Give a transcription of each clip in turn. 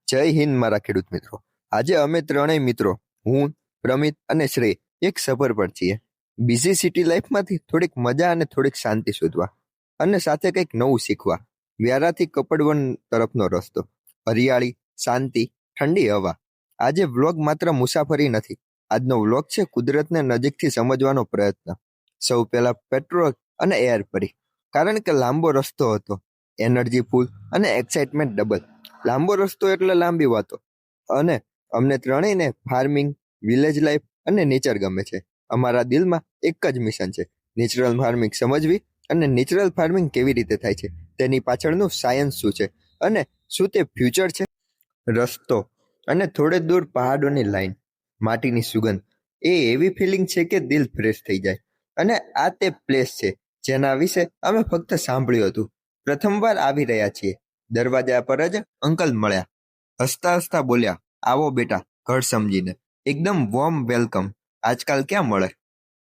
જય હિન્દ મારા ખેડૂત મિત્રો। આજે અમે ત્રણેય મિત્રો હું, પ્રમિત અને શ્રેય એક સફર પર છીએ। બિઝી સિટી લાઈફમાંથી થોડીક મજા અને થોડીક શાંતિ શોધવા અને સાથે કંઈક નવું શીખવા। વ્યારાથી કપડવન તરફનો રસ્તો, હરિયાળી, શાંતિ, ઠંડી હવા। આજે વ્લોગ માત્ર મુસાફરી નથી, આજનો વ્લોગ છે કુદરતને નજીકથી સમજવાનો પ્રયત્ન। સૌ પહેલા પેટ્રોલ અને એર ફરી, કારણ કે લાંબો રસ્તો હતો, એનર્જી ફૂલ અને એક્સાઇટમેન્ટ ડબલ। લાંબો રસ્તો એટલે લાંબી વાતો, અને અમને ત્રણેયને ફાર્મિંગ, વિલેજ લાઈફ અને નેચર ગમે છે। અમારા દિલમાં એક જ મિશન છે, નેચરલ ફાર્મિંગ સમજવી અને નેચરલ ફાર્મિંગ કેવી રીતે થાય છે, તેની પાછળનું સાયન્સ શું છે અને શું તે ફ્યુચર છે। રસ્તો અને થોડે દૂર પહાડોની લાઈન, માટીની સુગંધ, એ એવી ફિલિંગ છે કે દિલ ફ્રેશ થઈ જાય। અને આ તે પ્લેસ છે જેના વિશે અમે ફક્ત સાંભળ્યું હતું, પ્રથમવાર આવી રહ્યા છીએ। દરવાજા પર જ અંકલ મળ્યા, હસતા હસતા બોલ્યા, આવો બેટા, ઘર સમજીને, એકદમ વોર્મ વેલકમ। આજકાલ ક્યાં મળે।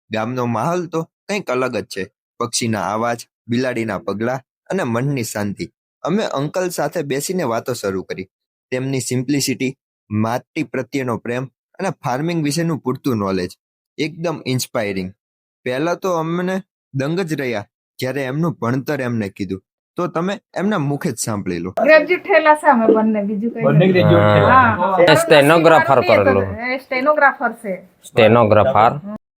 ગામનો માહોલ તો કંઈક અલગ જ છે, પક્ષીના અવાજ, બિલાડીના પગલા અને મનની શાંતિ। અમે અંકલ સાથે બેસીને વાતો શરૂ કરી, તેમની સિમ્પ્લિસિટી, માટી પ્રત્યેનો પ્રેમ અને ફાર્મિંગ વિશેનું પૂરતું નોલેજ, એકદમ ઇન્સ્પાયરિંગ। પહેલા તો અમને દંગ જ રહ્યા જ્યારે એમનું ભણતર એમને કીધું, તો તમે એમના મુખે જ સાંભળી લો। ગ્રેજ્યુએટ થયેલા છે અમે બંને, બીજું કઈ બંને ગ્રેજ્યુએટ થયેલા. સ્ટેનોગ્રાફર કરેલું, સ્ટેનોગ્રાફર છે, સ્ટેનોગ્રાફર।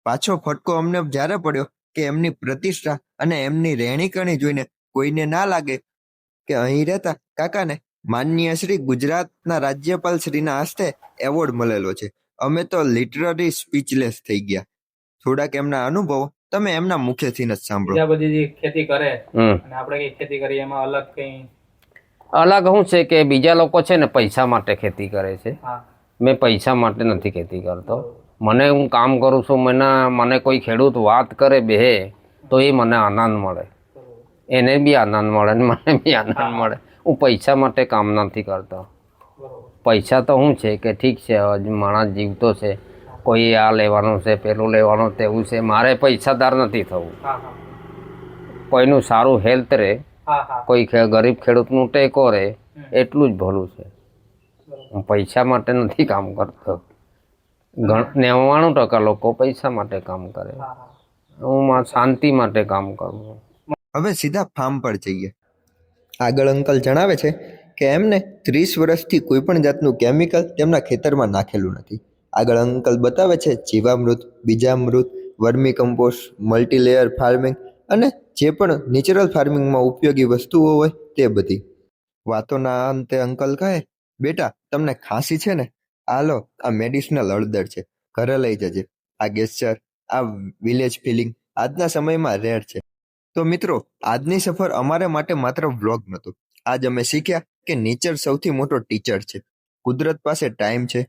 પાછો ફટકો અમને જ્યારે પડ્યો કે એમની પ્રતિષ્ઠા અને એમની રહેણીકરણી જોઈને કોઈને ના લાગે કે અહીં રહેતા કાકાને માનનીય શ્રી ગુજરાતના રાજ્યપાલ શ્રીના હસ્તે એવોર્ડ મળેલો છે। અમે તો લિટરલી સ્પીચલેસ થઈ ગયા। થોડાક એમના અનુભવો તમે એમના મુખેથી જ સાંભળો। બીજા બધી જે ખેતી કરે અને આપણે કઈ ખેતી કરીએ એમાં અલગ શું છે કે બીજા લોકો છે ને પૈસા માટે ખેતી કરે છે, મેં પૈસા માટે નથી ખેતી કરતો। મને હું કામ કરું છું, મને કોઈ ખેડૂત વાત કરે બે તો એ મને આનંદ મળે, એને બી આનંદ મળે ને મને બી આનંદ મળે। હું પૈસા માટે કામ નથી કરતો। પૈસા તો શું છે કે ઠીક છે, માણસ જીવતો છે, કોઈ આ લેવાનું છે, પેલું લેવાનું તેવું છે, મારે પૈસાદાર નથી થવું। કોઈનું સારું હેલ્થ રહે, કોઈ ગરીબ ખેડૂતનું ટેકો રહે, એટલું જ ભલું છે। હું પૈસા માટે નથી કામ કરતો। 99% લોકો પૈસા માટે કામ કરે, હું શાંતિ માટે કામ કરું છું। હવે સીધા ફાર્મ પર જઈએ। આગળ અંકલ જણાવે છે કે એમને 30 વર્ષથી કોઈ પણ જાતનું કેમિકલ તેમના ખેતરમાં નાખેલું નથી। આગળ અંકલ બતાવે છે જીવામૃત, બીજામૃત, વર્મી કમ્પોસ્ટ, મલ્ટીલેયર ફાર્મિંગ અને જે પણ નેચરલ ફાર્મિંગમાં ઉપયોગી વસ્તુઓ હોય તે બધી। વાતોના અંતે અંકલ કહે, બેટા તમને ખાંસી છે ને, આ લો, આ મેડિસિનલ હળદર છે, ઘરે લઈ જજે। આ ગેસ્ચર, આ વિલેજ ફિલિંગ આજના સમયમાં રેર છે। તો મિત્રો, આજની સફર અમારે માટે માત્ર વ્લોગ નહોતો, આજ અમે શીખ્યા કે નેચર સૌથી મોટો ટીચર છે। કુદરત પાસે ટાઈમ છે,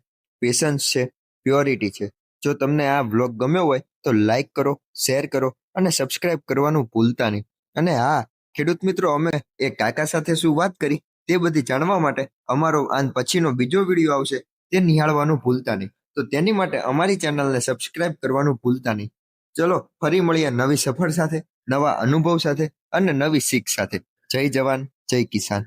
પેશન્સ છે, પ્યોરિટી છે। જો તમને આ વ્લોગ ગમ્યો હોય તો લાઈક કરો, શેર કરો અને સબસ્ક્રાઇબ કરવાનું ભૂલતા નહીં। અને હા ખેડૂત મિત્રો, અમે એ કાકા સાથે શું વાત કરી તે બધી જાણવા માટે અમારો આન પછીનો બીજો વિડીયો આવશે, તે નિહાળવાનું ભૂલતા નહીં। તો તેની માટે અમારી ચેનલને સબસ્ક્રાઇબ કરવાનું ભૂલતા નહીં। ચલો ફરી મળીએ નવી સફર સાથે, નવા અનુભવ સાથે અને નવી શીખ સાથે। જય જવાન, જય કિસાન।